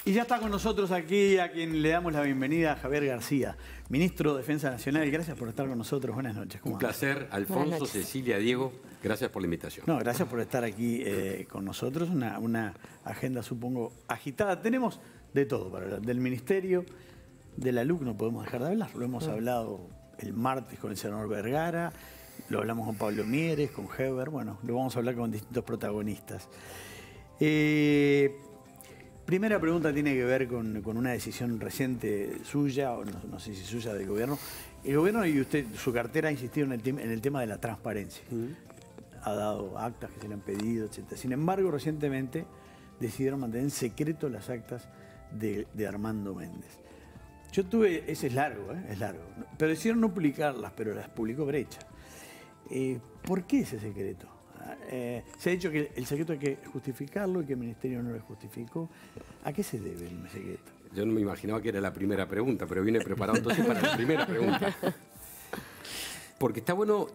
Y ya está con nosotros aquí, a quien le damos la bienvenida, Javier García, ministro de Defensa Nacional. Gracias por estar con nosotros. Buenas noches. Un placer, Alfonso, Cecilia, Diego. Gracias por la invitación. No, gracias por estar aquí con nosotros. Una agenda, supongo, agitada. Tenemos de todo para hablar. Del Ministerio, de la LUC no podemos dejar de hablar. Lo hemos hablado el martes con el senador Vergara, lo hablamos con Pablo Mieres, con Heber. Bueno, lo vamos a hablar con distintos protagonistas. Primera pregunta tiene que ver con una decisión reciente suya, o no sé si suya, del gobierno. El gobierno y usted, su cartera, ha insistido en el tema de la transparencia. Ha dado actas que se le han pedido, etc. Sin embargo, recientemente decidieron mantener en secreto las actas de Armando Méndez. Yo tuve, ese es largo, pero decidieron no publicarlas, pero las publicó Brecha. ¿Por qué ese secreto? Se ha dicho que el secreto hay que justificarlo y que el Ministerio no lo justificó. ¿A qué se debe el secreto? Yo no me imaginaba que era la primera pregunta, pero vine preparado entonces para la primera pregunta. Porque está bueno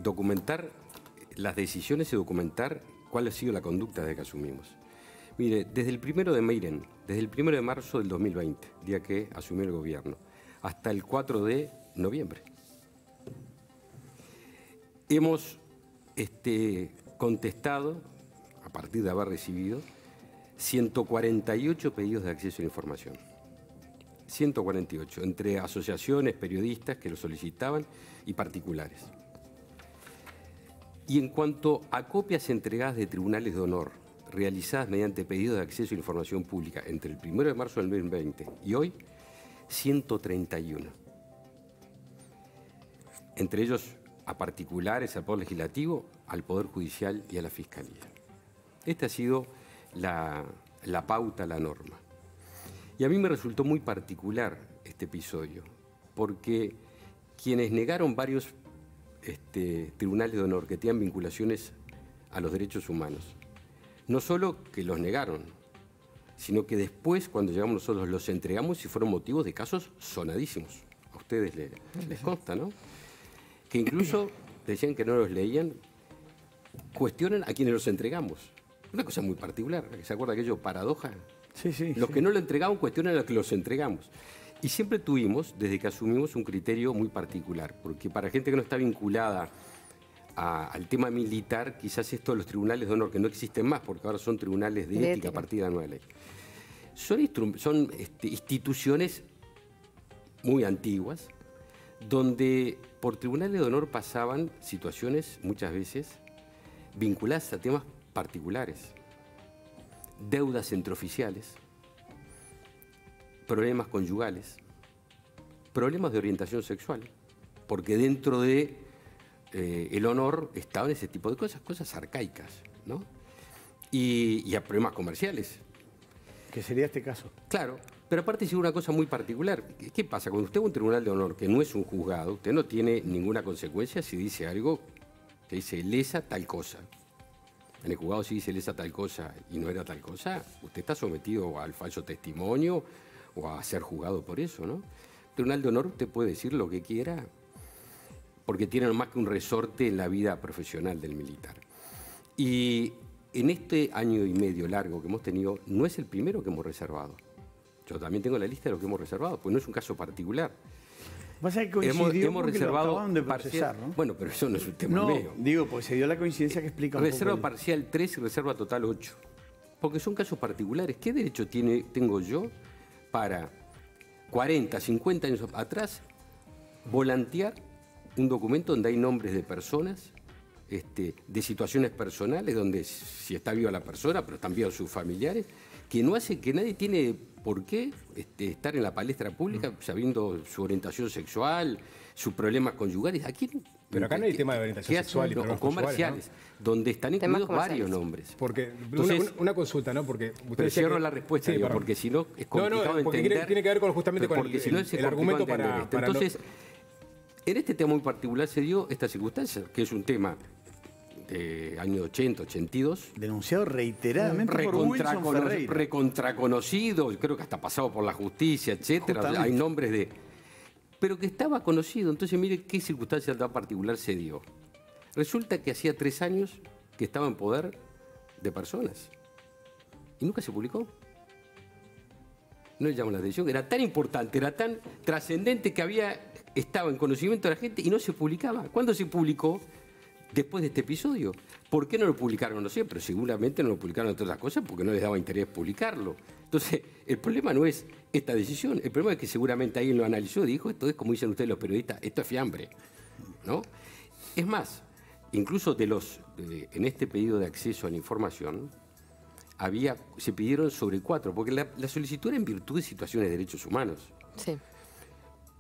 documentar las decisiones y documentar cuál ha sido la conducta desde que asumimos. Mire, desde el 1 de Miren, desde el 1 de marzo del 2020, día que asumió el gobierno, hasta el 4 de noviembre, hemos contestado, a partir de haber recibido, 148 pedidos de acceso a la información. 148, entre asociaciones, periodistas que lo solicitaban y particulares. Y en cuanto a copias entregadas de tribunales de honor, realizadas mediante pedidos de acceso a la información pública entre el 1 de marzo del 2020 y hoy, 131. Entre ellos a particulares, al Poder Legislativo, al Poder Judicial y a la Fiscalía. Esta ha sido la pauta, la norma. Y a mí me resultó muy particular este episodio, porque quienes negaron varios tribunales de honor que tenían vinculaciones a los derechos humanos, no solo que los negaron, sino que después, cuando llegamos nosotros, los entregamos y fueron motivos de casos sonadísimos. A ustedes les consta, ¿no? Que incluso decían que no los leían, cuestionan a quienes los entregamos. Una cosa muy particular, ¿se acuerda aquello, paradoja? Sí. Los que no lo entregaban cuestionan a los que los entregamos. Y siempre tuvimos, desde que asumimos, un criterio muy particular, porque para gente que no está vinculada al tema militar, quizás esto de los tribunales de honor, que no existen más, porque ahora son tribunales de ética a partir de la nueva ley, son instituciones muy antiguas, donde por tribunales de honor pasaban situaciones, muchas veces, vinculadas a temas particulares, deudas entre oficiales, problemas conyugales, problemas de orientación sexual, porque dentro de el honor estaban ese tipo de cosas arcaicas, ¿no? Y a problemas comerciales. ¿Qué sería este caso? Claro. Pero aparte es una cosa muy particular. ¿Qué pasa? Cuando usted va a un tribunal de honor que no es un juzgado, usted no tiene ninguna consecuencia si dice algo que dice lesa tal cosa. En el juzgado si dice lesa tal cosa y no era tal cosa, usted está sometido al falso testimonio o a ser juzgado por eso, ¿no? El tribunal de honor usted puede decir lo que quiera porque tiene más que un resorte en la vida profesional del militar. Y en este año y medio largo que hemos tenido, no es el primero que hemos reservado. Yo también tengo la lista de lo que hemos reservado, pues no es un caso particular. Hemos reservado de procesar, ¿no? Bueno, pero eso no es un tema mío. Digo, pues se dio la coincidencia que explica un Reserva poco parcial 3 y reserva total 8. Porque son casos particulares. ¿Qué derecho tengo yo para 40, 50 años atrás volantear un documento donde hay nombres de personas, de situaciones personales, donde si está viva la persona, pero están vivos sus familiares, que no hace que nadie tiene por qué estar en la palestra pública sabiendo su orientación sexual, sus problemas conyugales? ¿A quién? Pero acá no hay tema de orientación sexual y problemas comerciales, ¿no? Donde están incluidos varios nombres. Porque entonces, una consulta, ¿no? Porque pero cierro la respuesta, digo, porque si no es complicado entender. Tiene que ver justamente con el argumento para entonces, en este tema muy particular se dio esta circunstancia, que es un tema de año 80, 82. Denunciado reiteradamente por Wilson Ferreira. Recontraconocido, creo que hasta pasado por la justicia, etcétera. Justamente. Hay nombres de... Pero que estaba conocido. Entonces, mire qué circunstancia tan particular se dio. Resulta que hacía 3 años que estaba en poder de personas. Y nunca se publicó. no le llamó la atención, era tan importante, era tan trascendente que estaba en conocimiento de la gente y no se publicaba. ¿Cuándo se publicó? Después de este episodio. ¿Por qué no lo publicaron? No sé, pero seguramente no lo publicaron entre otras cosas porque no les daba interés publicarlo. Entonces, el problema no es esta decisión, el problema es que seguramente alguien lo analizó y dijo, esto es, como dicen ustedes los periodistas, esto es fiambre, ¿no? Es más, incluso en este pedido de acceso a la información, se pidieron sobre 4, porque la solicitud era en virtud de situaciones de derechos humanos. Sí.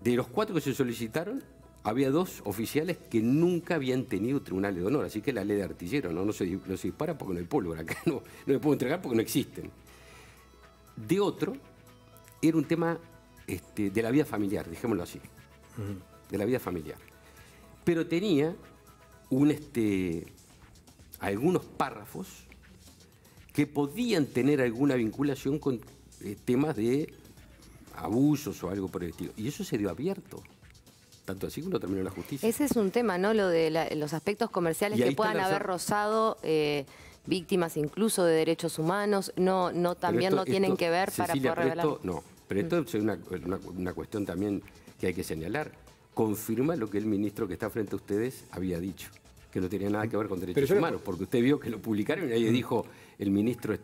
De los 4 que se solicitaron, había 2 oficiales que nunca habían tenido tribunales de honor, así que la ley de artillero no se dispara porque no hay pólvora, acá no me puedo entregar porque no existen. De otro, era un tema de la vida familiar, dejémoslo así, de la vida familiar. Pero tenía algunos párrafos que podían tener alguna vinculación con temas de abusos o algo por el estilo. Y eso se dio abierto. Tanto así que uno terminó en la justicia. Ese es un tema, ¿no? Lo de los aspectos comerciales que puedan haber rozado víctimas incluso de derechos humanos, también no tienen que ver para poder revelar. No, pero esto es una cuestión también que hay que señalar. Confirma lo que el ministro que está frente a ustedes había dicho, que no tenía nada que ver con derechos humanos, porque usted vio que lo publicaron y nadie dijo, el ministro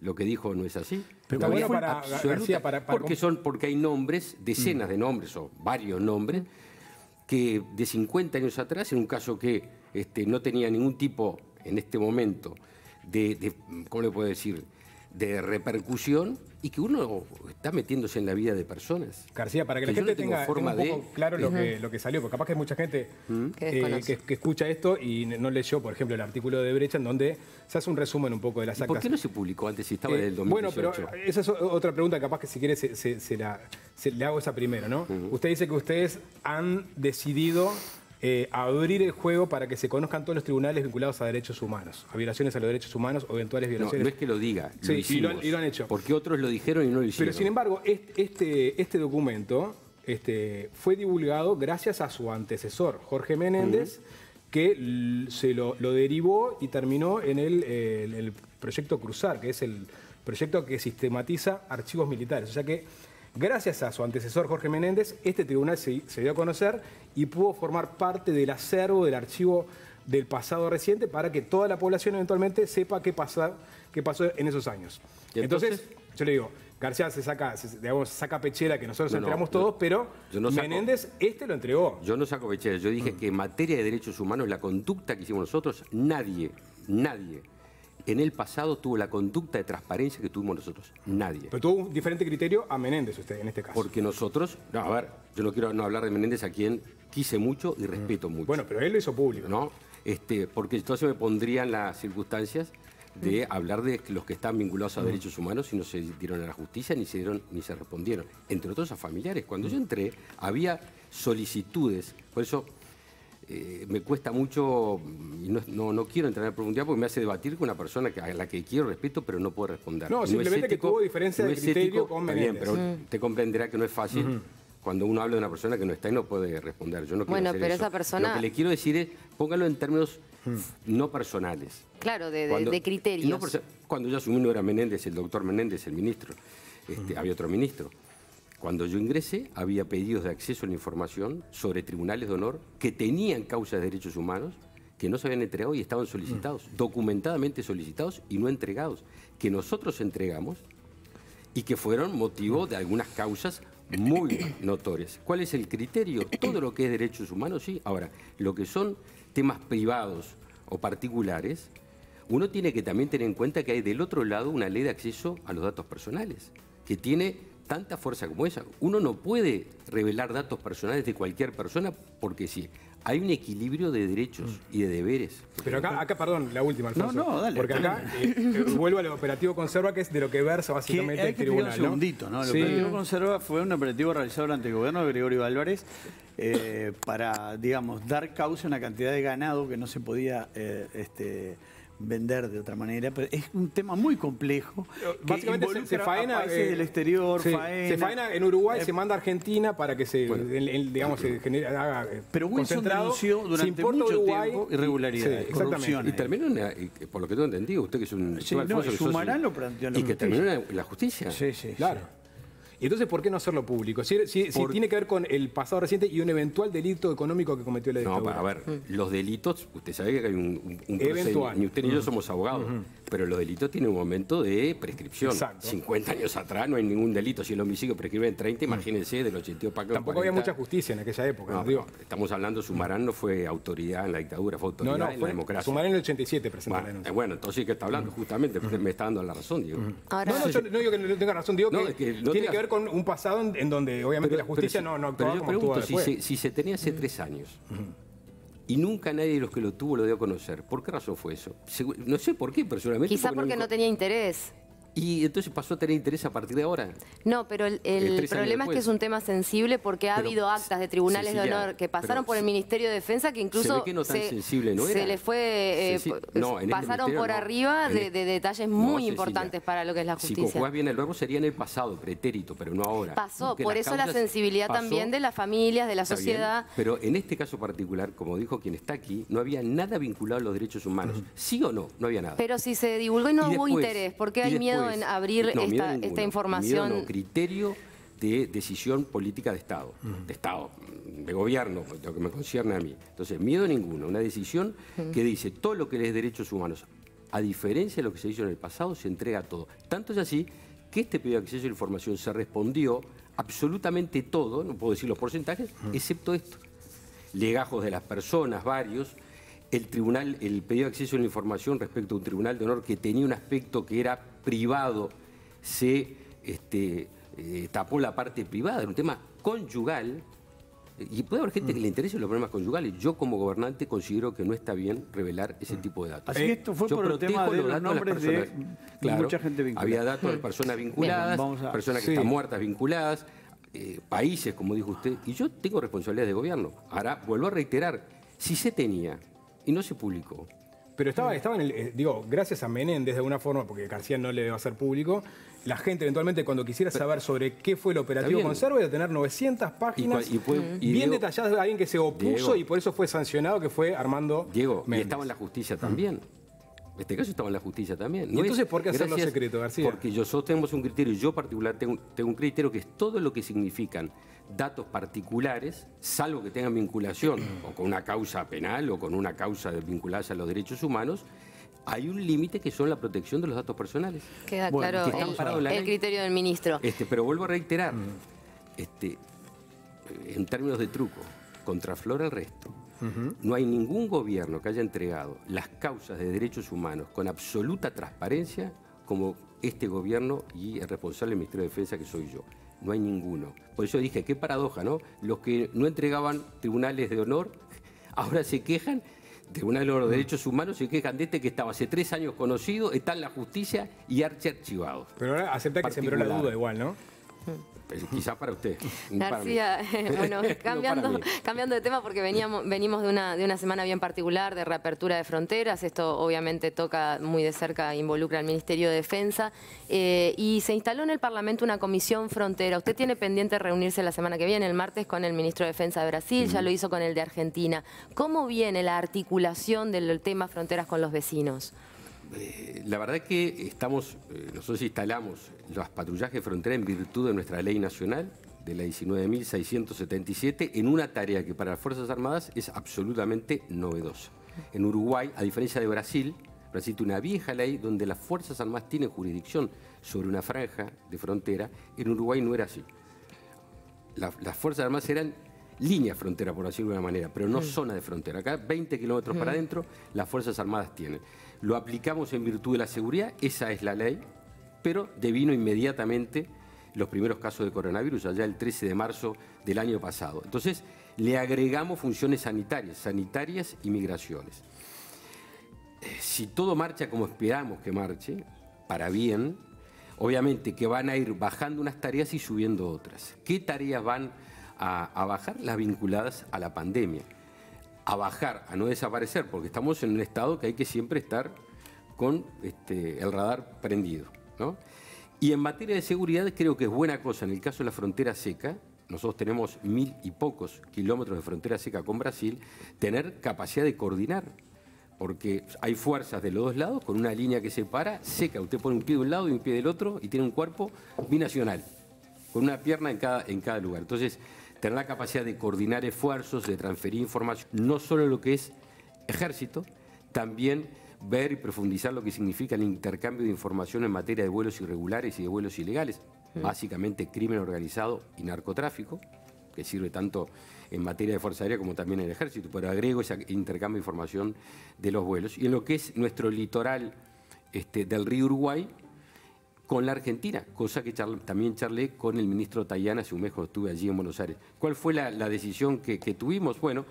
lo que dijo no es así. Pero está bueno porque hay nombres, decenas de nombres o varios nombres, que de 50 años atrás, en un caso que no tenía ningún tipo, en este momento, ¿cómo le puedo decir?, de repercusión, y que uno está metiéndose en la vida de personas. García, para que la gente tenga un poco claro lo que salió, porque capaz que hay mucha gente que escucha esto y no leyó, por ejemplo, el artículo de Brecha, en donde se hace un resumen un poco de las actas. ¿Por qué no se publicó antes si estaba en el 2018? Bueno, pero esa es otra pregunta, capaz que si quiere le hago esa primero, ¿no? Usted dice que ustedes han decidido abrir el juego para que se conozcan todos los tribunales vinculados a derechos humanos, a violaciones a los derechos humanos o eventuales violaciones. No es que lo diga, lo hicimos, y lo han hecho. Porque otros lo dijeron y no lo hicieron. Pero sin embargo, este documento fue divulgado gracias a su antecesor, Jorge Menéndez, que se lo derivó y terminó en el proyecto Cruzar, que es el proyecto que sistematiza archivos militares. O sea que gracias a su antecesor Jorge Menéndez, este tribunal se dio a conocer y pudo formar parte del acervo, del archivo del pasado reciente, para que toda la población eventualmente sepa qué pasó en esos años. Entonces, yo le digo, García se saca pechera que nosotros enteramos todos, pero Menéndez lo entregó. Yo no saco pechera, yo dije que en materia de derechos humanos, la conducta que hicimos nosotros, nadie en el pasado tuvo la conducta de transparencia que tuvimos nosotros. Nadie. Pero tuvo un diferente criterio a Menéndez usted en este caso. Porque nosotros, yo no quiero hablar de Menéndez, a quien quise mucho y respeto mucho. Bueno, pero él lo hizo público. ¿No? Porque entonces me pondrían las circunstancias de hablar de los que están vinculados a derechos humanos y no se dieron a la justicia ni se respondieron. Entre otros a familiares. Cuando yo entré, había solicitudes. Por eso me cuesta mucho, y no quiero entrar en profundidad porque me hace debatir con una persona a la que quiero respeto, pero no puedo responder. No, simplemente que tuvo diferencia de criterio con Menéndez. Bien, pero te comprenderá que no es fácil cuando uno habla de una persona que no está y no puede responder. Yo no quiero hacer eso. Esa persona... Lo que le quiero decir es, póngalo en términos no personales. Claro, de criterios. Cuando yo asumí no era Menéndez, el doctor Menéndez, el ministro. Había otro ministro. Cuando yo ingresé, había pedidos de acceso a la información sobre tribunales de honor que tenían causas de derechos humanos que no se habían entregado y estaban solicitados, documentadamente solicitados y no entregados, que nosotros entregamos y que fueron motivo de algunas causas muy notorias. ¿Cuál es el criterio? Todo lo que es derechos humanos, sí. Ahora, lo que son temas privados o particulares, uno tiene que también tener en cuenta que hay del otro lado una ley de acceso a los datos personales, que tiene tanta fuerza como esa. Uno no puede revelar datos personales de cualquier persona porque sí. Hay un equilibrio de derechos y de deberes. Pero acá, perdón, la última, Alfonso. No, dale. Porque acá vuelvo al operativo Conserva, que es de lo que versa básicamente el tribunal. Un segundito, ¿no? El operativo Conserva fue un operativo realizado durante el gobierno de Gregorio Álvarez para, digamos, dar causa a una cantidad de ganado que no se podía vender de otra manera, pero es un tema muy complejo. Básicamente se faena a países del exterior, se faena en Uruguay, se manda a Argentina para que se haga pero Wilson denunció durante mucho tiempo irregularidades, corrupciones. Y terminó, por lo que tengo entendido, usted que es un... Sumarán lo planteó. Y que terminó en la justicia. Sí. Claro. Entonces, ¿por qué no hacerlo público? Si tiene que ver con el pasado reciente y un eventual delito económico que cometió la dictadura. No, a ver, los delitos, usted sabe que hay un eventual. Ni usted ni yo somos abogados, pero los delitos tienen un momento de prescripción. Exacto. 50 años atrás no hay ningún delito. Si el homicidio prescribe en 30, imagínense, del 82 para acá. Tampoco había mucha justicia en aquella época. No, digo. Estamos hablando, Sumarán no fue autoridad en la dictadura, fue autoridad en la democracia. Sumarán en el 87 presentó la denuncia. Bueno, entonces, ¿qué está hablando? Justamente, me está dando la razón, digo. Ahora, yo no digo que no tenga razón, digo que tiene que ver con un pasado en donde obviamente la justicia no actuaba como actuó después. Si se tenía hace 3 años y nunca nadie de los que lo tuvo lo dio a conocer, ¿por qué razón fue eso? No sé por qué, personalmente. Quizá porque no tenía interés. ¿Y entonces pasó a tener interés a partir de ahora? No, pero el problema es que es un tema sensible porque ha habido actas de tribunales de honor que pasaron por el Ministerio de Defensa que incluso se ve que no tan sensible no era. Se le fue, pasaron por arriba de detalles muy importantes para lo que es la justicia. Si conjugás bien el verbo sería en el pasado, pretérito, pero no ahora. Pasó, por eso la sensibilidad también de las familias, de la sociedad. Bien, pero en este caso particular, como dijo quien está aquí, no había nada vinculado a los derechos humanos. ¿Sí o no? No había nada. Pero si se divulgó y no hubo interés, ¿por qué hay miedo en abrir esta información? Miedo no, criterio de decisión política de Estado, de gobierno, lo que me concierne a mí. Entonces, miedo ninguno, una decisión que dice todo lo que es derechos humanos, a diferencia de lo que se hizo en el pasado, se entrega todo. Tanto es así que este pedido de acceso a la información se respondió absolutamente todo, no puedo decir los porcentajes, excepto esto. Legajos de las personas, varios. El pedido de acceso a la información respecto a un tribunal de honor que tenía un aspecto que era privado, se tapó la parte privada, era un tema conyugal, y puede haber gente que le interese los problemas conyugales. Yo como gobernante considero que no está bien revelar ese tipo de datos. Así que esto fue por el tema de los nombres de mucha gente vinculada. Había datos de personas vinculadas, personas que están muertas vinculadas, países, como dijo usted, y yo tengo responsabilidad de gobierno. Ahora, vuelvo a reiterar, si se tenía y no se publicó. Pero estaba en el, gracias a Menéndez de alguna forma, porque García no le va a hacer público, la gente eventualmente cuando quisiera saber sobre qué fue el operativo Conserva, iba a tener 900 páginas bien detalladas de alguien que se opuso y por eso fue sancionado, que fue Armando Méndez. Y estaba en la justicia también. En este caso estaba en la justicia también. ¿Y entonces por qué hacerlo secreto, García? Porque nosotros tenemos un criterio, yo particular tengo un criterio que es todo lo que significan datos particulares, salvo que tengan vinculación o con una causa penal o con una causa vinculada a los derechos humanos, hay un límite que son la protección de los datos personales. Queda claro el criterio del ministro. Pero vuelvo a reiterar, en términos de truco, contraflora el resto. No hay ningún gobierno que haya entregado las causas de derechos humanos con absoluta transparencia como este gobierno y el responsable del Ministerio de Defensa, que soy yo. No hay ninguno. Por eso dije, qué paradoja, ¿no? Los que no entregaban tribunales de honor ahora se quejan, tribunales de honor de derechos humanos se quejan de que estaba hace 3 años conocido, está en la justicia y archivado. Pero ahora acepta que sembró la duda igual, ¿no? Quizás para usted. García, bueno, cambiando de tema porque venimos de una semana bien particular de reapertura de fronteras. Esto obviamente toca muy de cerca, involucra al Ministerio de Defensa. Y se instaló en el Parlamento una comisión frontera. Usted tiene pendiente reunirse la semana que viene, el martes, con el Ministro de Defensa de Brasil, ya lo hizo con el de Argentina. ¿Cómo viene la articulación del tema fronteras con los vecinos? La verdad es que nosotros instalamos los patrullajes de frontera en virtud de nuestra ley nacional, de la 19.677, en una tarea que para las Fuerzas Armadas es absolutamente novedosa. En Uruguay, a diferencia de Brasil tiene una vieja ley donde las Fuerzas Armadas tienen jurisdicción sobre una franja de frontera. En Uruguay no era así. Las Fuerzas Armadas eran línea frontera, por decirlo de alguna manera, pero no zona de frontera. Acá, 20 kilómetros para adentro, las Fuerzas Armadas tienen. Lo aplicamos en virtud de la seguridad, esa es la ley, pero devino inmediatamente los primeros casos de coronavirus, allá el 13 de marzo del año pasado. Entonces, le agregamos funciones sanitarias y migraciones. Si todo marcha como esperamos que marche, para bien, obviamente que van a ir bajando unas tareas y subiendo otras. ¿Qué tareas van a bajar? Las vinculadas a la pandemia. A bajar, a no desaparecer, porque estamos en un estado que hay que siempre estar con el radar prendido, ¿no? Y en materia de seguridad creo que es buena cosa, en el caso de la frontera seca, nosotros tenemos 1000 y pocos kilómetros de frontera seca con Brasil, tener capacidad de coordinar, porque hay fuerzas de los dos lados con una línea que separa seca. Usted pone un pie de un lado y un pie del otro y tiene un cuerpo binacional, con una pierna en cada lugar. Entonces, tener la capacidad de coordinar esfuerzos, de transferir información, no solo lo que es ejército, también ver y profundizar lo que significa el intercambio de información en materia de vuelos irregulares y de vuelos ilegales, básicamente crimen organizado y narcotráfico, que sirve tanto en materia de Fuerza Aérea como también en el Ejército, pero agrego ese intercambio de información de los vuelos. Y en lo que es nuestro litoral del río Uruguay, con la Argentina, cosa que también charlé con el ministro Tayana hace un mes cuando estuve allí en Buenos Aires. ¿Cuál fue la decisión que tuvimos? Bueno,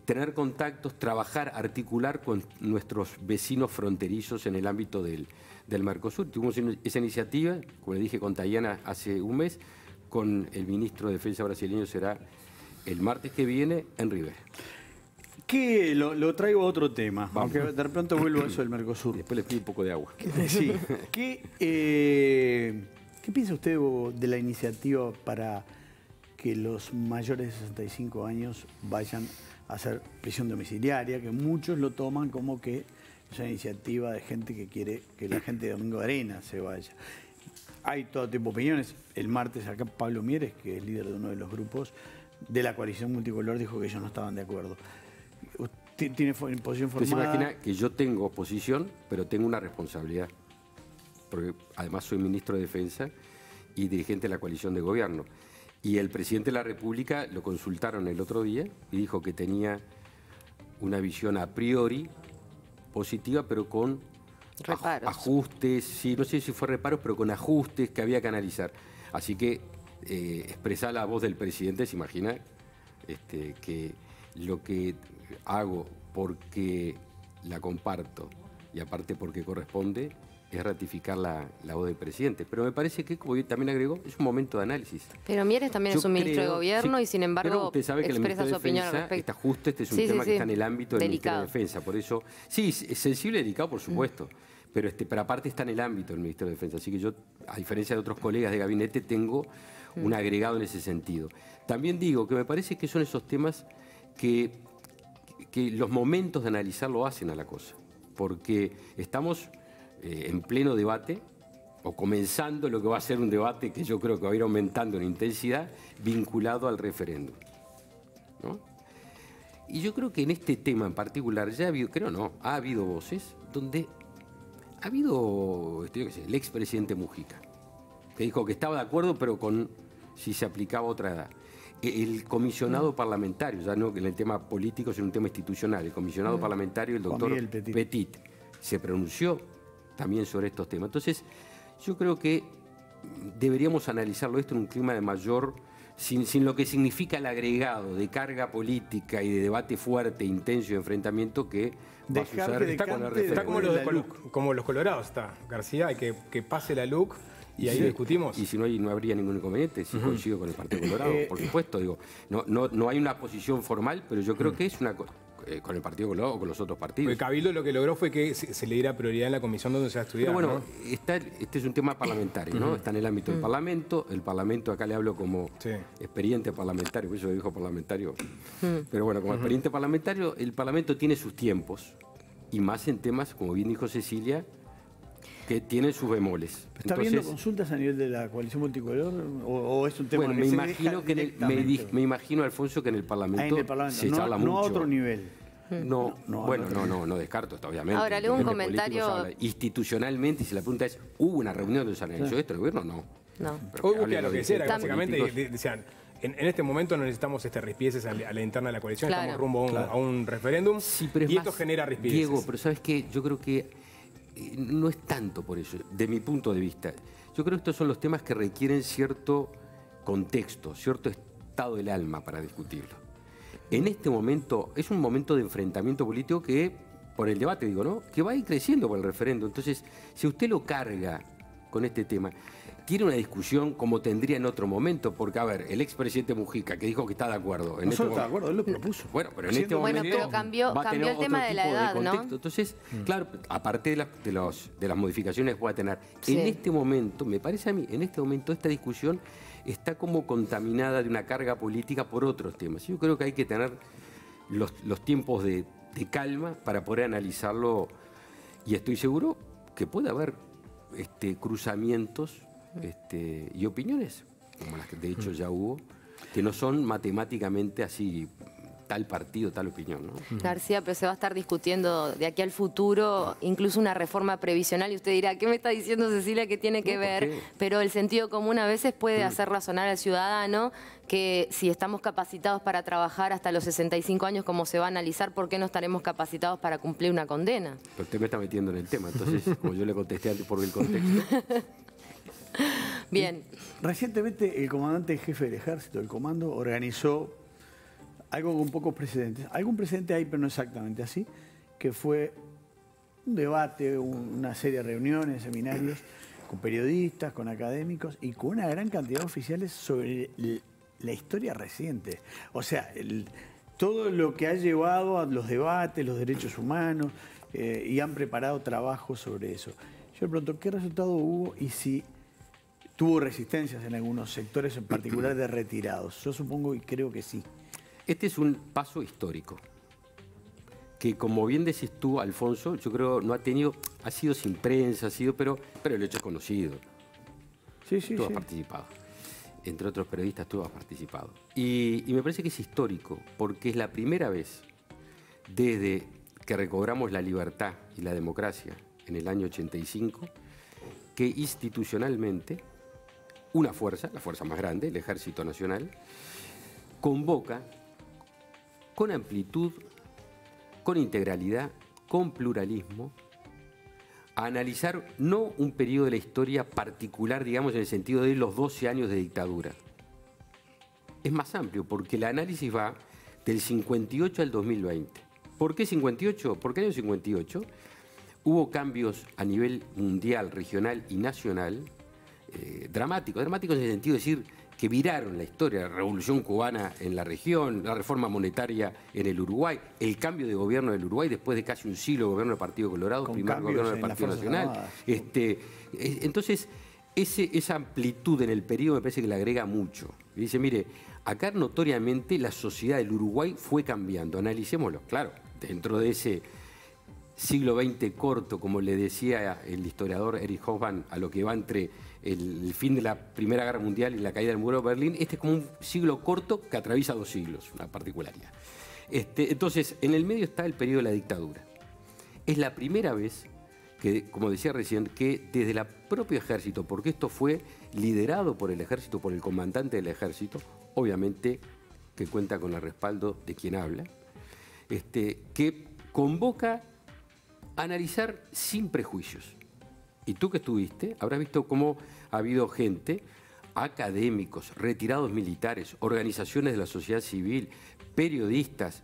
tener contactos, trabajar, articular con nuestros vecinos fronterizos en el ámbito del Mercosur. Tuvimos esa iniciativa, como le dije, con Tayana hace un mes, con el ministro de Defensa brasileño será el martes que viene en Rivera. Que lo traigo a otro tema, aunque de repente vuelvo a eso del Mercosur. Después le pido un poco de agua. Sí. ¿Qué piensa usted de la iniciativa para que los mayores de 65 años vayan a hacer prisión domiciliaria? Que muchos lo toman como que es una iniciativa de gente que quiere que la gente de Domingo de Arena se vaya. Hay todo tipo de opiniones. El martes acá Pablo Mieres, que es líder de uno de los grupos de la coalición multicolor, dijo que ellos no estaban de acuerdo. ¿Usted tiene posición formada? Usted se imagina que yo tengo posición, pero tengo una responsabilidad. Porque además soy ministro de Defensa y dirigente de la coalición de gobierno. Y el presidente de la República lo consultaron el otro día y dijo que tenía una visión a priori positiva, pero con ajustes, sí, no sé si fue reparos, pero con ajustes que había que analizar. Así que expresar la voz del presidente, se imagina que lo que hago porque la comparto y aparte porque corresponde es ratificar la voz del presidente. Pero me parece que, como también agregó, es un momento de análisis. Pero Mieres también es un ministro de gobierno, sí, y sin embargo usted sabe que expresa su opinión al respecto. Está justo, este es un tema que está en el ámbito del Ministerio de Defensa. Por eso, sí, es sensible y delicado, por supuesto. Pero aparte está en el ámbito del Ministerio de Defensa. Así que yo, a diferencia de otros colegas de gabinete, tengo un agregado en ese sentido. También digo que me parece que son esos temas que los momentos de analizarlo hacen a la cosa. Porque estamos en pleno debate, o comenzando lo que va a ser un debate que yo creo que va a ir aumentando en intensidad, vinculado al referéndum, ¿no? Y yo creo que en este tema en particular ya ha habido, ha habido voces donde ha habido el expresidente Mujica, que dijo que estaba de acuerdo, pero con si se aplicaba otra edad. El comisionado parlamentario, ya no en el tema político, sino en un tema institucional, el comisionado parlamentario, el doctor Petit, se pronunció también sobre estos temas. Entonces, yo creo que deberíamos analizarlo esto en un clima de mayor, sin lo que significa el agregado de carga política y de debate fuerte, intenso y enfrentamiento que va a suceder. Está como los colorados, está García, hay que pase la LUC y ahí discutimos. Y si no habría ningún inconveniente, si coincido con el Partido Colorado, por supuesto. Digo, no hay una posición formal, pero yo creo que es una con el Partido Colorado o con los otros partidos. El Cabildo lo que logró fue que se le diera prioridad en la comisión donde se va a estudiar. Pero bueno, ¿no? este es un tema parlamentario, ¿no? Está en el ámbito del Parlamento. El Parlamento, acá le hablo como experiente parlamentario, por eso dijo parlamentario. Pero bueno, como experiente parlamentario, el Parlamento tiene sus tiempos, y más en temas, como bien dijo Cecilia, que tienen sus bemoles. ¿Está habiendo consultas a nivel de la coalición multicolor o es un tema que me imagino me imagino, Alfonso, que en el Parlamento, se charla mucho. No a otro nivel. No descarto esto, obviamente. Ahora, leo un comentario. Institucionalmente, si la pregunta es, ¿hubo una reunión donde se analizó esto? ¿El gobierno? No. Hoy busqué a lo que decía, básicamente decían, en este momento no necesitamos rispieces a la interna de la coalición, estamos rumbo a un referéndum, y esto genera rispieces. Diego, pero ¿sabes qué? Yo creo que no es tanto por eso, de mi punto de vista. Yo creo que estos son los temas que requieren cierto contexto, cierto estado del alma para discutirlo. En este momento es un momento de enfrentamiento político que, por el debate digo, ¿no?, que va a ir creciendo por el referéndum. Entonces, si usted lo carga con este tema, tiene una discusión como tendría en otro momento, porque, a ver, el expresidente Mujica, que dijo que está de acuerdo. No solo está de acuerdo, él lo propuso. Bueno, pero en este momento pero cambió el tema de la edad, ¿no? Entonces, claro, aparte de las modificaciones que pueda tener, en este momento, me parece a mí, en este momento esta discusión está como contaminada de una carga política por otros temas. Yo creo que hay que tener los tiempos de calma para poder analizarlo, y estoy seguro que puede haber cruzamientos y opiniones, como las que de hecho ya hubo, que no son matemáticamente así, tal partido, tal opinión, ¿no? García, pero se va a estar discutiendo de aquí al futuro incluso una reforma previsional y usted dirá, ¿qué me está diciendo Cecilia que tiene que ver? Pero el sentido común a veces puede hacer razonar al ciudadano que si estamos capacitados para trabajar hasta los 65 años, como se va a analizar, ¿por qué no estaremos capacitados para cumplir una condena? Pero usted me está metiendo en el tema, entonces, como yo le contesté antes por el contexto. Bien. Recientemente el comandante jefe del ejército, el comando, organizó algo con pocos precedentes. Algún precedente hay, pero no exactamente así, que fue un debate, una serie de reuniones, seminarios, con periodistas, con académicos y con una gran cantidad de oficiales sobre la historia reciente. O sea, todo lo que ha llevado a los debates, los derechos humanos, y han preparado trabajos sobre eso. Yo le pregunto, ¿qué resultado hubo y si tuvo resistencias en algunos sectores, en particular de retirados? Yo supongo y creo que sí. Este es un paso histórico, que como bien decís tú, Alfonso, yo creo no ha tenido, ha sido sin prensa, pero el hecho es conocido. Sí, sí, tú has sí. participado. Entre otros periodistas tú has participado. Y me parece que es histórico, porque es la primera vez desde que recobramos la libertad y la democracia en el año 85, que institucionalmente una fuerza, la fuerza más grande, el Ejército Nacional, convoca con amplitud, con integralidad, con pluralismo, a analizar no un periodo de la historia particular, digamos, en el sentido de los 12 años de dictadura. Es más amplio, porque el análisis va del 58 al 2020. ¿Por qué 58? Porque en el año 58 hubo cambios a nivel mundial, regional y nacional dramáticos en el sentido de decir que viraron la historia, la revolución cubana en la región, la reforma monetaria en el Uruguay, el cambio de gobierno del Uruguay después de casi un siglo de gobierno del Partido Colorado, primer gobierno del Partido Nacional. Entonces, esa amplitud en el periodo me parece que le agrega mucho. Y dice, mire, acá notoriamente la sociedad del Uruguay fue cambiando, analicémoslo, claro, dentro de ese siglo XX corto, como le decía el historiador Erich Hobsbawm, a lo que va entre el fin de la Primera Guerra Mundial y la caída del muro de Berlín, este es como un siglo corto que atraviesa 2 siglos, una particularidad. Entonces, en el medio está el periodo de la dictadura. Es la primera vez que, como decía recién, que desde el propio ejército, porque esto fue liderado por el ejército, por el comandante del ejército, obviamente que cuenta con el respaldo de quien habla, que convoca a analizar sin prejuicios. Y tú que estuviste, habrás visto cómo ha habido gente, académicos, retirados militares, organizaciones de la sociedad civil, periodistas,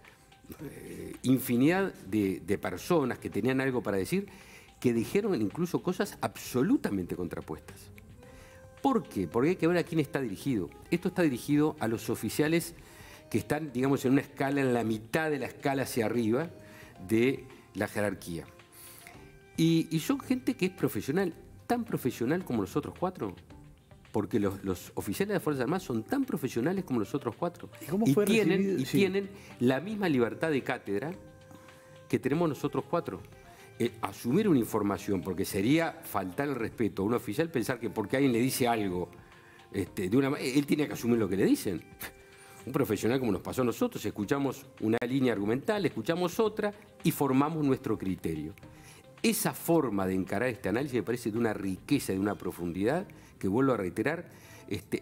infinidad de personas que tenían algo para decir, que dijeron incluso cosas absolutamente contrapuestas. ¿Por qué? Porque hay que ver a quién está dirigido. Esto está dirigido a los oficiales que están, digamos, en una escala, en la mitad de la escala hacia arriba de la jerarquía. Y son gente que es profesional, tan profesional como los otros 4. Porque los oficiales de las Fuerzas Armadas son tan profesionales como los otros 4. ¿Y tienen la misma libertad de cátedra que tenemos nosotros 4. Asumir una información, porque sería faltar el respeto a un oficial pensar que porque alguien le dice algo, él tiene que asumir lo que le dicen. Un profesional como nos pasó a nosotros, escuchamos una línea argumental, escuchamos otra y formamos nuestro criterio. Esa forma de encarar este análisis me parece de una riqueza, de una profundidad, que vuelvo a reiterar,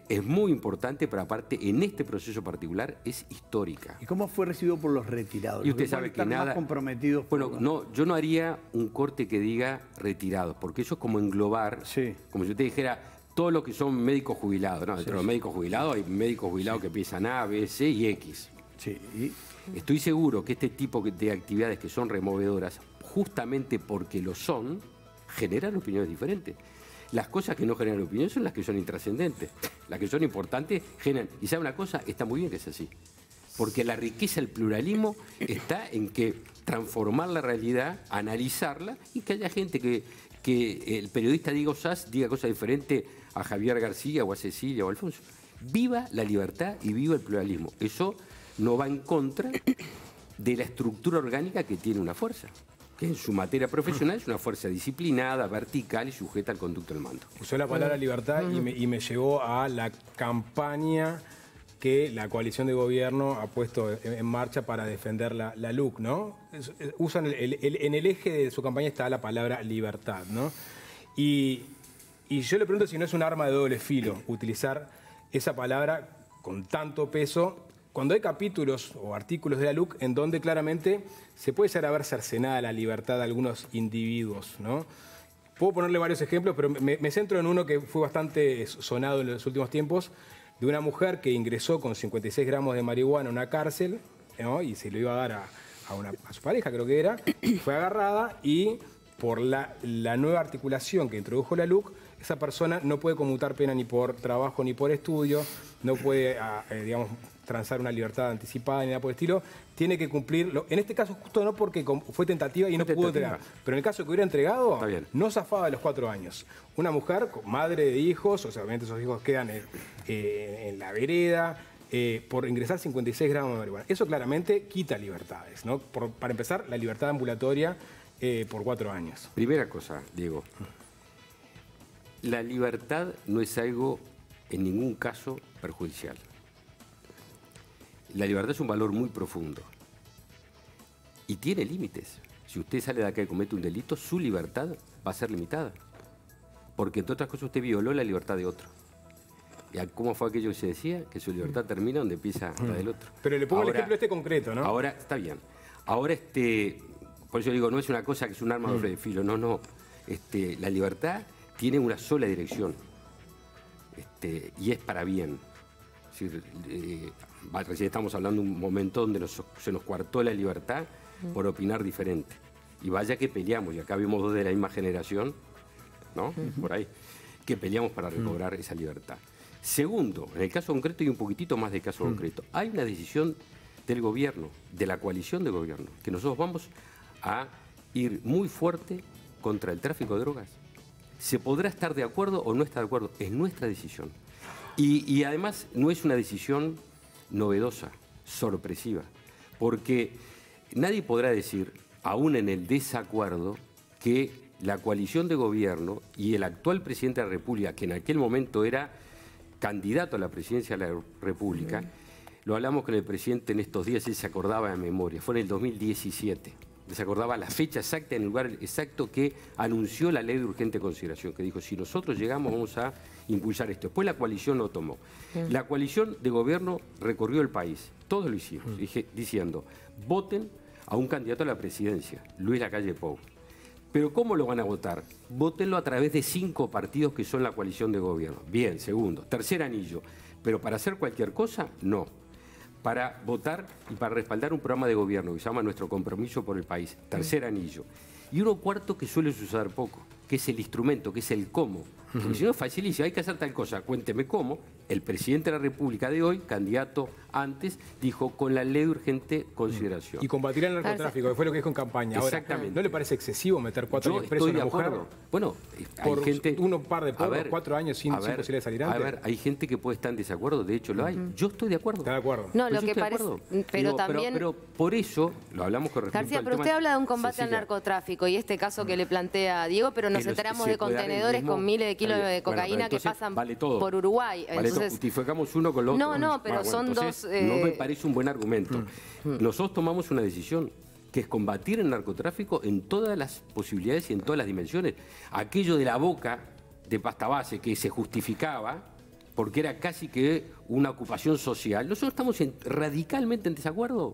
es muy importante, pero aparte en este proceso particular es histórica. ¿Y cómo fue recibido por los retirados? Y usted sabe que nada... más comprometidos. Bueno, no, yo no haría un corte que diga retirados, porque eso es como englobar, como si usted dijera, todos los que son médicos jubilados, ¿no? Dentro de los médicos jubilados hay médicos jubilados que empiezan A, B, C y X. Estoy seguro que este tipo de actividades que son removedoras, justamente porque lo son, generan opiniones diferentes. Las cosas que no generan opinión son las que son intrascendentes. Las que son importantes generan. Y ¿sabe una cosa? Está muy bien que es así. Porque la riqueza, el pluralismo, está en que transformar la realidad, analizarla, y que haya gente que el periodista diga cosas diferentes a Javier García o a Cecilia o a Alfonso. Viva la libertad y viva el pluralismo. Eso no va en contra de la estructura orgánica que tiene una fuerza. que en su materia profesional es una fuerza disciplinada, vertical y sujeta al conducto del mando. Usó la palabra libertad y me llevó a la campaña que la coalición de gobierno ha puesto en marcha para defender la LUC, ¿no? Usan en el eje de su campaña está la palabra libertad, ¿no? Y yo le pregunto si no es un arma de doble filo utilizar esa palabra con tanto peso cuando hay capítulos o artículos de la LUC en donde claramente se puede llegar a ver cercenada la libertad de algunos individuos, ¿no? Puedo ponerle varios ejemplos, pero me centro en uno que fue bastante sonado en los últimos tiempos, de una mujer que ingresó con 56 gramos de marihuana a una cárcel, ¿no? Y se lo iba a dar a su pareja, creo que era, fue agarrada y por la nueva articulación que introdujo la LUC, esa persona no puede conmutar pena ni por trabajo ni por estudio, no puede, digamos, transar una libertad anticipada ni nada por el estilo, tiene que cumplirlo. En este caso justo no porque fue tentativa y no pudo entregar, pero en el caso que hubiera entregado, no zafaba de los 4 años. Una mujer, madre de hijos, o sea, obviamente esos hijos quedan en la vereda, por ingresar 56 gramos de marihuana. Eso claramente quita libertades, ¿no? Para empezar, la libertad ambulatoria por 4 años. Primera cosa, Diego. La libertad no es algo en ningún caso perjudicial. La libertad es un valor muy profundo y tiene límites. Si usted sale de acá y comete un delito, su libertad va a ser limitada. Porque, entre otras cosas, usted violó la libertad de otro. ¿Y cómo fue aquello que se decía? Que su libertad termina donde empieza la del otro. Pero le pongo el ejemplo concreto, ¿no? Ahora, está bien. Ahora, por eso digo, no es una cosa que es un arma de doble filo. No, no. La libertad tiene una sola dirección. Y es para bien. Es decir, recién estamos hablando de un momento donde se nos coartó la libertad por opinar diferente. Y vaya que peleamos, y acá vimos 2 de la misma generación, ¿no? Por ahí, que peleamos para recobrar esa libertad. Segundo, en el caso concreto y un poquitito más del caso concreto, hay una decisión del gobierno, de la coalición de gobierno, que nosotros vamos a ir muy fuerte contra el tráfico de drogas. Se podrá estar de acuerdo o no estar de acuerdo, es nuestra decisión. Y además no es una decisión novedosa, sorpresiva, porque nadie podrá decir, aún en el desacuerdo, que la coalición de gobierno y el actual presidente de la República, que en aquel momento era candidato a la presidencia de la República, lo hablamos con el presidente en estos días, él se acordaba de memoria, fue en el 2017. Se acordaba la fecha exacta, en el lugar exacto que anunció la ley de urgente consideración, que dijo, si nosotros llegamos vamos a impulsar esto. Después la coalición lo tomó. La coalición de gobierno recorrió el país, todos lo hicimos, diciendo, voten a un candidato a la presidencia, Luis Lacalle Pou. Pero ¿cómo lo van a votar? Vótenlo a través de 5 partidos que son la coalición de gobierno. Bien, segundo. Tercer anillo. Pero para hacer cualquier cosa, no. Para votar y para respaldar un programa de gobierno que se llama Nuestro Compromiso por el País. Tercer anillo. Y uno cuarto que suele usar poco, que es el instrumento, que es el cómo. Porque si no es facilísimo, hay que hacer tal cosa, cuénteme cómo. El presidente de la República de hoy, candidato antes, dijo con la ley de urgente consideración. Y combatir el narcotráfico, que fue lo que dijo en campaña. Ahora, exactamente. ¿no le parece excesivo meter 4 años preso a una mujer? Bueno, por hay gente... un par de porros, 4 años sin posibilidad de salir antes. A ver, hay gente que puede estar en desacuerdo, de hecho lo hay. Yo estoy de acuerdo. ¿Está de acuerdo? No, lo que parece... Pero también... Pero por eso, lo hablamos con respecto García, al pero tema... usted habla de un combate al narcotráfico y este caso que le plantea Diego, pero nos enteramos de contenedores con miles de kilos de cocaína que pasan por Uruguay. Entonces, justificamos uno con lo otro. No, pero son dos... No me parece un buen argumento. Nosotros tomamos una decisión, que es combatir el narcotráfico en todas las posibilidades y en todas las dimensiones. Aquello de la boca de pasta base que se justificaba, porque era casi que una ocupación social, nosotros estamos radicalmente en desacuerdo.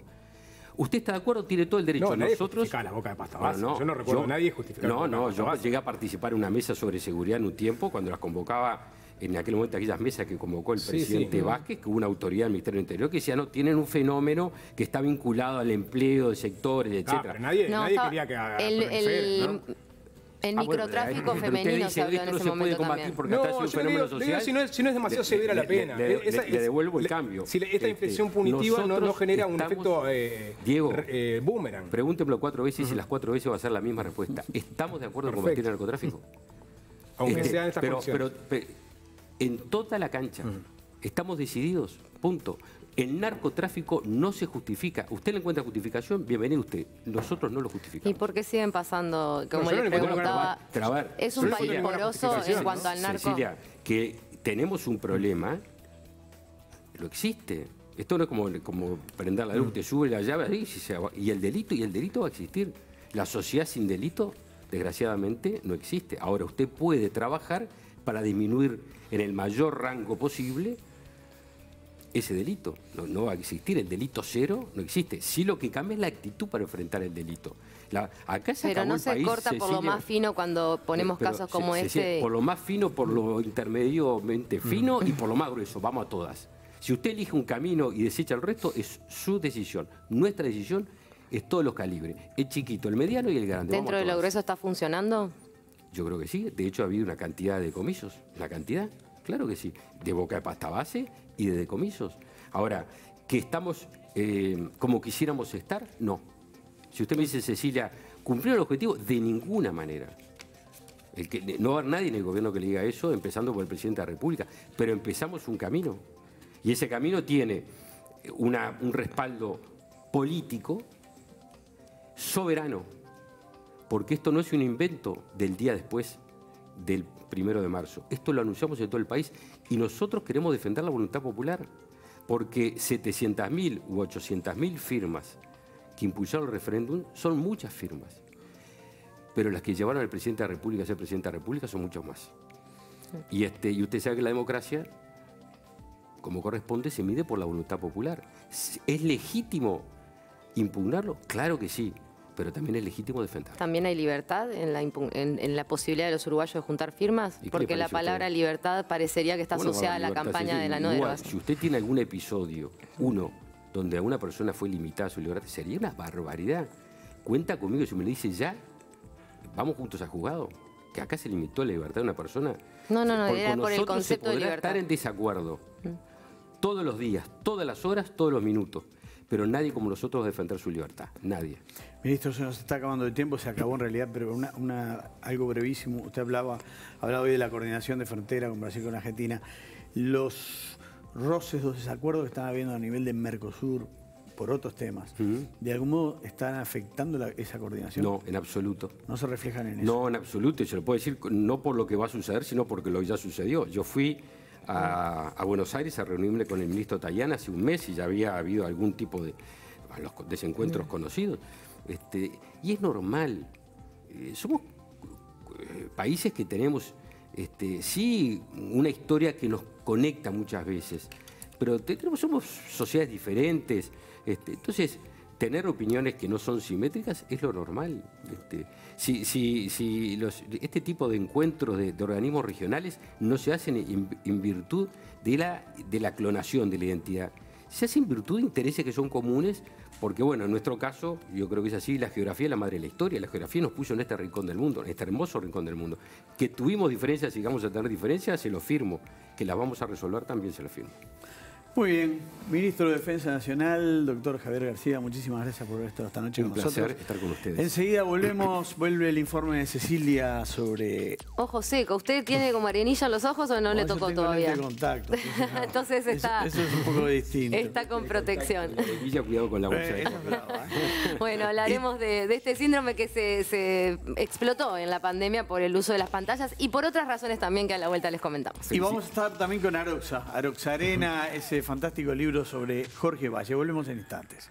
¿Usted está de acuerdo? Tiene todo el derecho. No, nadie nosotros justifica la boca de pasta base. Yo no recuerdo a nadie justificar la boca de pasta base. Yo llegué a participar en una mesa sobre seguridad en un tiempo, cuando las convocaba en aquel momento aquellas mesas que convocó el presidente Vázquez, que hubo una autoridad del Ministerio del Interior que decía, no, tienen un fenómeno que está vinculado al empleo de sectores, etcétera. Pero nadie quería que haga el microtráfico femenino se habló en ese momento también. Porque acá ha sido un fenómeno social. Si no es demasiado severa la pena. Le devuelvo el cambio. Si esta inflexión punitiva no genera un efecto Diego, boomerang. Pregúntemelo 4 veces y las 4 veces va a ser la misma respuesta. ¿Estamos de acuerdo en combatir el narcotráfico? Aunque sea en estas condiciones. Pero en toda la cancha estamos decididos, punto. El narcotráfico no se justifica. Usted le encuentra justificación, bienvenido usted. Nosotros no lo justificamos. ¿Y por qué siguen pasando, como le preguntaba, es un país poroso en cuanto al narco? Cecilia, que tenemos un problema, lo existe. Esto no es como prender la luz, te sube la llave ahí, y el delito va a existir. La sociedad sin delito, desgraciadamente, no existe. Ahora, usted puede trabajar para disminuir en el mayor rango posible ese delito. No va a existir. El delito cero no existe. Sí, lo que cambia es la actitud para enfrentar el delito. Acá se pero no se país, corta por lo más fino cuando ponemos casos como este. Por lo más fino, por lo intermediamente fino y por lo más grueso. Vamos a todas. Si usted elige un camino y desecha el resto, es su decisión. Nuestra decisión es todos los calibres. El chiquito, el mediano y el grande. ¿Dentro de lo grueso está funcionando? Yo creo que sí. De hecho, ha habido una cantidad de decomisos. ¿Una cantidad? Claro que sí. De boca de pasta base y de decomisos. Ahora, ¿que estamos como quisiéramos estar? No. Si usted me dice, Cecilia, ¿cumplió el objetivo? De ninguna manera. No va a haber nadie en el gobierno que le diga eso, empezando por el presidente de la República. Pero empezamos un camino. Y ese camino tiene un respaldo político soberano, porque esto no es un invento del día después del 1 de marzo. Esto lo anunciamos en todo el país y nosotros queremos defender la voluntad popular, porque 700.000 u 800.000 firmas que impulsaron el referéndum son muchas firmas, pero las que llevaron al presidente de la República a ser presidente de la República son muchas más. Y usted sabe que la democracia, como corresponde, se mide por la voluntad popular. ¿Es legítimo impugnarlo? Claro que sí, pero también es legítimo defenderlo. ¿También hay libertad en la posibilidad de los uruguayos de juntar firmas? Porque la palabra libertad parecería que está asociada a la campaña de la no derogación. Si usted tiene algún episodio, donde a una persona fue limitada su libertad, sería una barbaridad. Cuenta conmigo, si me lo dice ya, vamos juntos a juzgado. Que acá se limitó la libertad de una persona. No, era por el concepto de libertad. Estar en desacuerdo todos los días, todas las horas, todos los minutos. Pero nadie como nosotros va a defender su libertad. Nadie. Ministro, se nos está acabando el tiempo, se acabó en realidad, pero algo brevísimo. Usted hablaba hoy de la coordinación de frontera con Brasil y con Argentina. Los roces, los desacuerdos que están habiendo a nivel de Mercosur por otros temas, ¿de algún modo están afectando esa coordinación? No, en absoluto. ¿No se reflejan en eso? No, en absoluto. Y se lo puedo decir no por lo que va a suceder, sino porque lo que ya sucedió. Yo fui a Buenos Aires a reunirme con el ministro Tajani hace un mes y ya había habido algún tipo de los desencuentros conocidos. Y es normal. Somos países que tenemos, sí, una historia que nos conecta muchas veces, pero somos sociedades diferentes. Entonces, tener opiniones que no son simétricas es lo normal. Este tipo de encuentros de organismos regionales no se hacen en virtud de la clonación de la identidad. Se hacen en virtud de intereses que son comunes, porque bueno, en nuestro caso, yo creo que es así, la geografía es la madre de la historia. La geografía nos puso en este rincón del mundo, en este hermoso rincón del mundo. Que tuvimos diferencias, sigamos a tener diferencias, se lo firmo. Que las vamos a resolver, también se lo firmo. Muy bien. Ministro de Defensa Nacional, doctor Javier García, muchísimas gracias por estar esta noche con nosotros. Un placer estar con ustedes. Enseguida vuelve el informe de Cecilia sobre... Ojo seco, ¿usted tiene como arenilla en los ojos o no le tocó todavía? Lente de contacto. Entonces está... Eso es un poco distinto. Está con protección. Cuidado con la bolsa. Bueno, hablaremos de este síndrome que se explotó en la pandemia por el uso de las pantallas y por otras razones también que a la vuelta les comentamos. Y vamos a estar también con Aroxa Arena, ese fantástico libro sobre Jorge Valle. Volvemos en instantes.